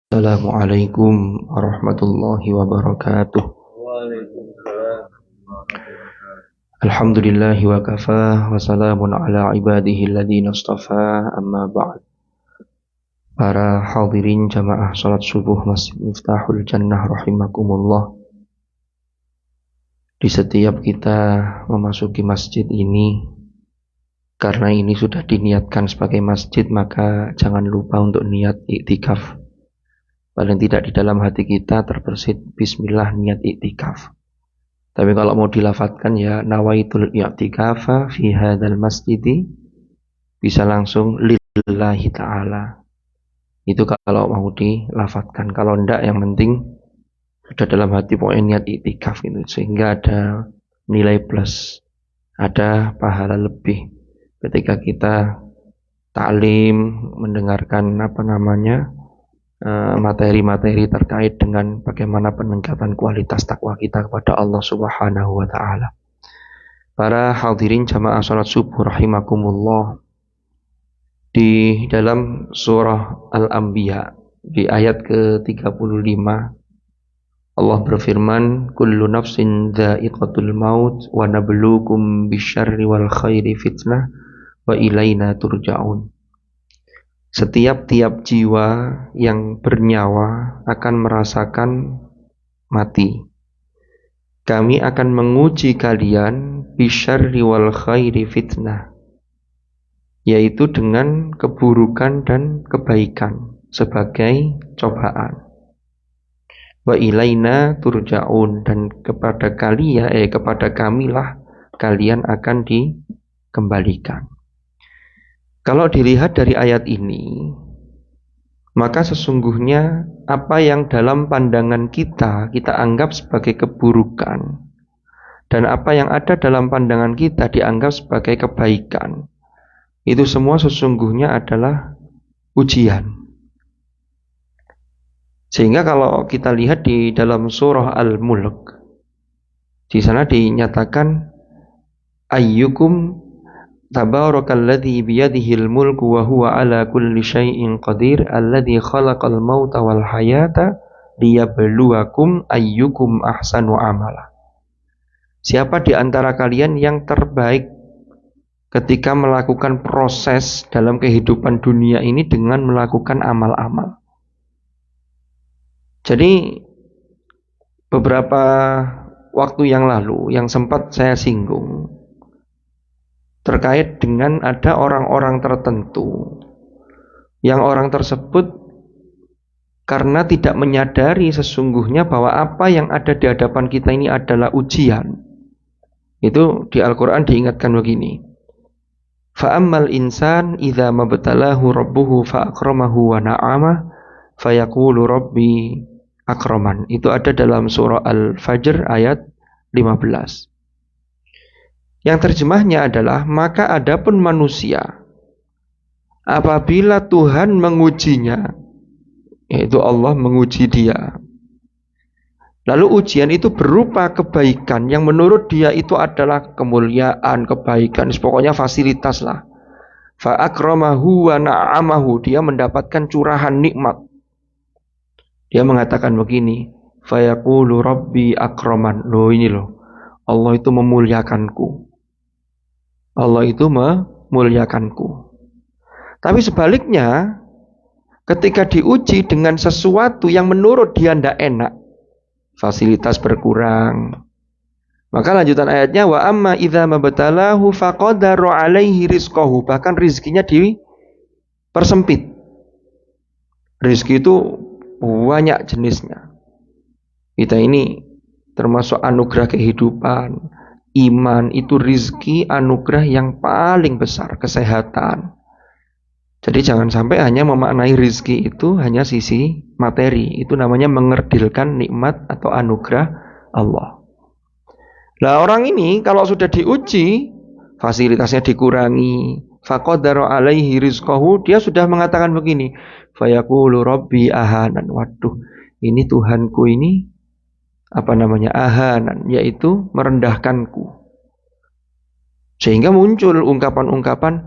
Assalamualaikum warahmatullahi wabarakatuh. Alhamdulillahi wa kafa wa salamun ala ibadihi alladhina istafa, amma ba'd. Para hadirin jamaah salat subuh Masjid Miftahul Jannah rahimakumullah. Di setiap kita memasuki masjid ini, karena ini sudah diniatkan sebagai masjid, maka jangan lupa untuk niat iktikaf. Paling tidak di dalam hati kita terbersit bismillah niat iktikaf. Tapi kalau mau dilafatkan ya nawaitul i'tikafa fi hadzal masjidi, bisa langsung lillahi ta'ala. Itu kalau mau dilafatkan. Kalau enggak, yang penting sudah dalam hati pokoknya niat iktikaf gitu, sehingga ada nilai plus, ada pahala lebih ketika kita ta'lim, mendengarkan materi-materi terkait dengan bagaimana peningkatan kualitas takwa kita kepada Allah Subhanahu wa taala. Para hadirin jamaah salat subuh rahimakumullah, di dalam surah Al-Anbiya di ayat ke-35 Allah berfirman, kullu nafsin dha'iqatul maut wa nabluukum bisyarri wal khairi fitnah wa ilaina turja'un. Setiap jiwa yang bernyawa akan merasakan mati. Kami akan menguji kalian bisyarri wal khairi fitnah, yaitu dengan keburukan dan kebaikan sebagai cobaan. Wa ilaina turja'un, dan kepada kamilah kalian akan dikembalikan. Kalau dilihat dari ayat ini, maka sesungguhnya apa yang dalam pandangan kita anggap sebagai keburukan, dan apa yang ada dalam pandangan kita dianggap sebagai kebaikan, itu semua sesungguhnya adalah ujian. Sehingga kalau kita lihat di dalam surah Al-Mulk, di sana dinyatakan ayyukum tabarakalladzi biyadihil mulku wa huwa ala kulli syai'in qadir alladzi khalaqal mauta wal hayata liyabluwakum ayyukum ahsanu amala. Siapa di antara kalian yang terbaik ketika melakukan proses dalam kehidupan dunia ini dengan melakukan amal-amal. Jadi beberapa waktu yang lalu yang sempat saya singgung terkait dengan ada orang-orang tertentu yang orang tersebut karena tidak menyadari sesungguhnya bahwa apa yang ada di hadapan kita ini adalah ujian. Itu di Al-Quran diingatkan begini, fa'ammal insan idza mabtalahu rabbuhu fa'akramahu wa na'amah fayaqulu rabbi akraman. Itu ada dalam surah Al-Fajr ayat 15. Yang terjemahnya adalah, maka adapun manusia apabila Tuhan mengujinya, yaitu Allah menguji dia, lalu ujian itu berupa kebaikan yang menurut dia itu adalah kemuliaan, kebaikan, pokoknya fasilitas lah. Fa'akramahu wa na'amahu, dia mendapatkan curahan nikmat. Dia mengatakan begini, fayaqulu rabbi akraman. Loh ini loh, Allah itu memuliakanku. Allah itu memuliakanku. Tapi sebaliknya, ketika diuji dengan sesuatu yang menurut dia tidak enak, fasilitas berkurang, maka lanjutan ayatnya, wa amma idza mabtalahu faqadara alaihi rizqahu, bahkan rizkinya dipersempit. Rizki itu banyak jenisnya. Kita ini termasuk anugerah kehidupan. Iman itu rizki anugerah yang paling besar, kesehatan. Jadi jangan sampai hanya memaknai rizki itu hanya sisi materi. Itu namanya mengerdilkan nikmat atau anugerah Allah. Nah, orang ini kalau sudah diuji, fasilitasnya dikurangi, faqadara alaihi rizqahu, dia sudah mengatakan begini, fayaqulu rabbi ahanan. Waduh, ini Tuhanku ini ahanan, yaitu merendahkanku. Sehingga muncul ungkapan-ungkapan,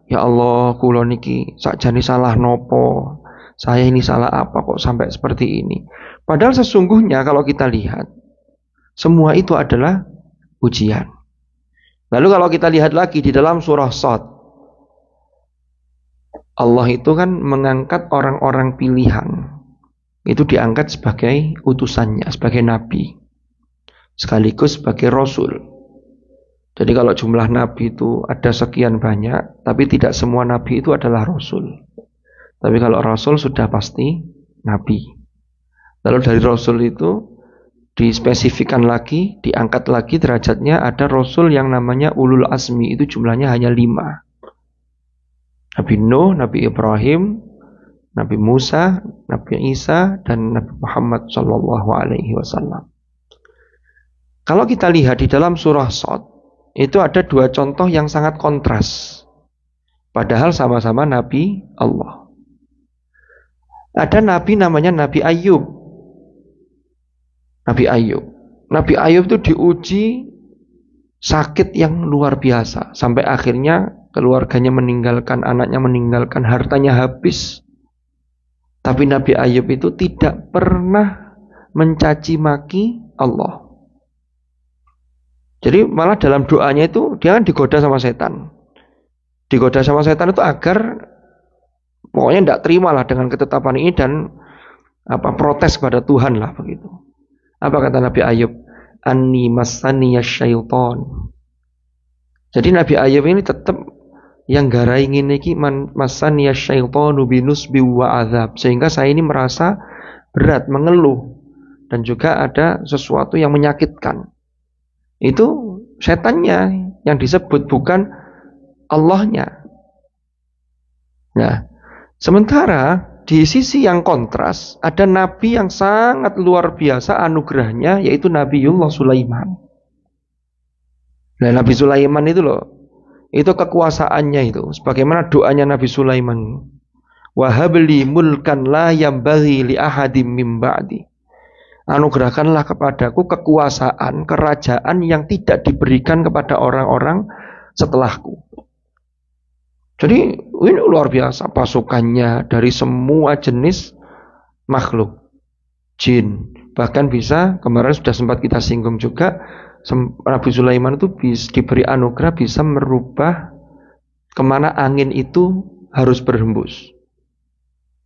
ya Allah, kula niki sakjane salah nopo, saya ini salah apa kok sampai seperti ini. Padahal sesungguhnya kalau kita lihat, semua itu adalah ujian. Lalu kalau kita lihat lagi di dalam surah Shad, Allah itu kan mengangkat orang-orang pilihan. Itu diangkat sebagai utusannya, sebagai nabi, sekaligus sebagai rasul. Jadi kalau jumlah nabi itu ada sekian banyak, tapi tidak semua nabi itu adalah rasul. Tapi kalau rasul sudah pasti nabi. Lalu dari rasul itu dispesifikan lagi, diangkat lagi derajatnya, ada rasul yang namanya ulul azmi, itu jumlahnya hanya 5. Nabi Nuh, Nabi Ibrahim, Nabi Musa, Nabi Isa, dan Nabi Muhammad Sallallahu Alaihi Wasallam. Kalau kita lihat di dalam surah Shad, itu ada 2 contoh yang sangat kontras. Padahal sama-sama Nabi Allah. Ada Nabi namanya Nabi Ayub. Nabi Ayub. Nabi Ayub itu diuji sakit yang luar biasa. Sampai akhirnya keluarganya meninggalkan, anaknya meninggalkan, hartanya habis. Tapi Nabi Ayub itu tidak pernah mencaci maki Allah. Jadi malah dalam doanya itu dia kan digoda sama setan. Digoda sama setan itu agar pokoknya tidak terimalah dengan ketetapan ini dan protes kepada Tuhan lah begitu. Apa kata Nabi Ayub? Anni massaniya syaiton. Jadi Nabi Ayub ini tetap yang garai ngene iki masaniya syaitanu binusbi wa azab, sehingga saya ini merasa berat, mengeluh, dan juga ada sesuatu yang menyakitkan. Itu setannya yang disebut, bukan Allahnya. Nah, sementara di sisi yang kontras ada nabi yang sangat luar biasa anugerahnya, yaitu Nabiullah Sulaiman. Nah, Nabi Sulaiman itu loh, itu kekuasaannya itu sebagaimana doanya Nabi Sulaiman, wa habli mulkan la yambaghi li ahadim min ba'di, anugerahkanlah kepadaku kekuasaan, kerajaan yang tidak diberikan kepada orang-orang setelahku. Jadi ini luar biasa pasukannya dari semua jenis makhluk, jin, bahkan bisa, kemarin sudah sempat kita singgung juga, Nabi Sulaiman itu diberi anugerah bisa merubah kemana angin itu harus berhembus.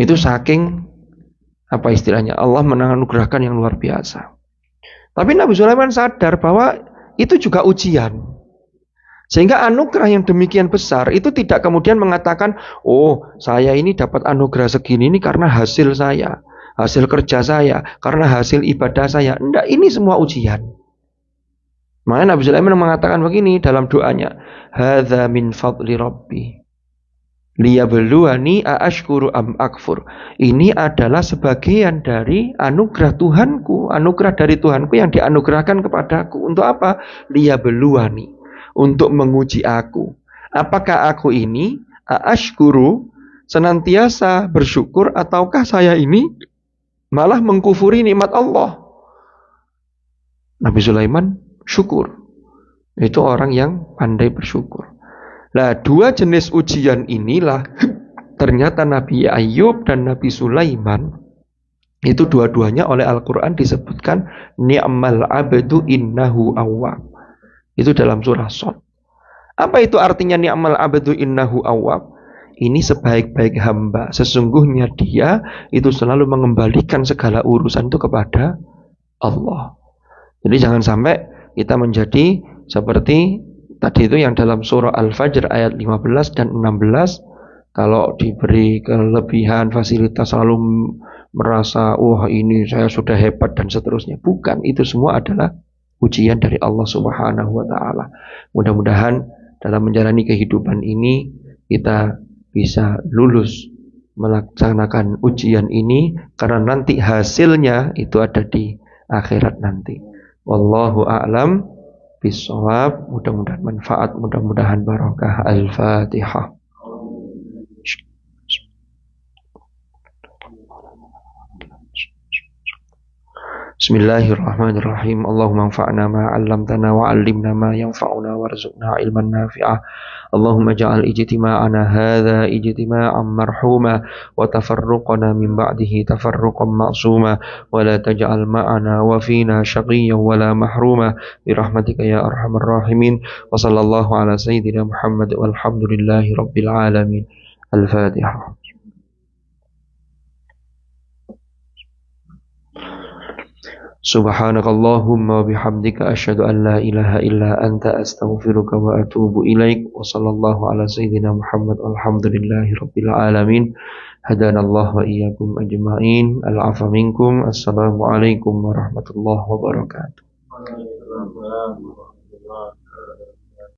Itu saking istilahnya, Allah menganugerahkan yang luar biasa. Tapi Nabi Sulaiman sadar bahwa itu juga ujian. Sehingga anugerah yang demikian besar itu tidak kemudian mengatakan, oh saya ini dapat anugerah segini ini karena hasil saya, hasil kerja saya, karena hasil ibadah saya. Enggak, ini semua ujian. Makanya Nabi Sulaiman mengatakan begini dalam doanya, hadza min fadli rabbi liyabluwani aashkuru am akfur. Ini adalah sebagian dari anugerah Tuhanku, anugerah dari Tuhanku yang dianugerahkan kepadaku. Untuk apa? Liyabluwani, untuk menguji aku. Apakah aku ini aashkuru, senantiasa bersyukur, ataukah saya ini malah mengkufuri nikmat Allah? Nabi Sulaiman syukur. Itu orang yang pandai bersyukur. Nah, 2 jenis ujian inilah ternyata Nabi Ayub dan Nabi Sulaiman itu dua-duanya oleh Al-Quran disebutkan ni'mal abdu innahu awwab. Itu dalam surah Shad. Apa itu artinya ni'mal abdu innahu awwab? Ini sebaik-baik hamba, sesungguhnya dia itu selalu mengembalikan segala urusan itu kepada Allah. Jadi jangan sampai kita menjadi seperti tadi itu yang dalam surah Al-Fajr ayat 15 dan 16, kalau diberi kelebihan fasilitas selalu merasa wah ini saya sudah hebat dan seterusnya. Bukan, itu semua adalah ujian dari Allah Subhanahu wa taala. Mudah-mudahan dalam menjalani kehidupan ini kita bisa lulus melaksanakan ujian ini, karena nanti hasilnya itu ada di akhirat nanti. Wallahu a'lam bishawab. Mudah-mudahan manfaat, mudah-mudahan barakah. Al-Fatihah. Bismillahirrahmanirrahim. Allahumma anfa'na ma 'allamtana wa 'allimna ma yanfa'una warzuqna ilman nafi'ah. Allahumma ja'al ijtima'ana hadza ijtima'an marhuma wa tafarruqana min ba'dihi tafarruqan ma'suma wa la taj'al ma'ana wa fina shaqiyyan wa la mahruma bi rahmatika ya arhamar rahimin. Wa sallallahu ala sayyidina Muhammad walhamdulillahi rabbil alamin. Al-Fatihah. Subhanakallahumma wa bihamdika asyhadu an la ilaha illa anta astaghfiruka wa atubu ilaik. Wa sallallahu ala sayyidina Muhammad walhamdulillahi rabbil alamin. Hadanallah wa iyyakum ajma'in. Al-'afwa minkum. Assalamualaikum warahmatullahi wabarakatuh.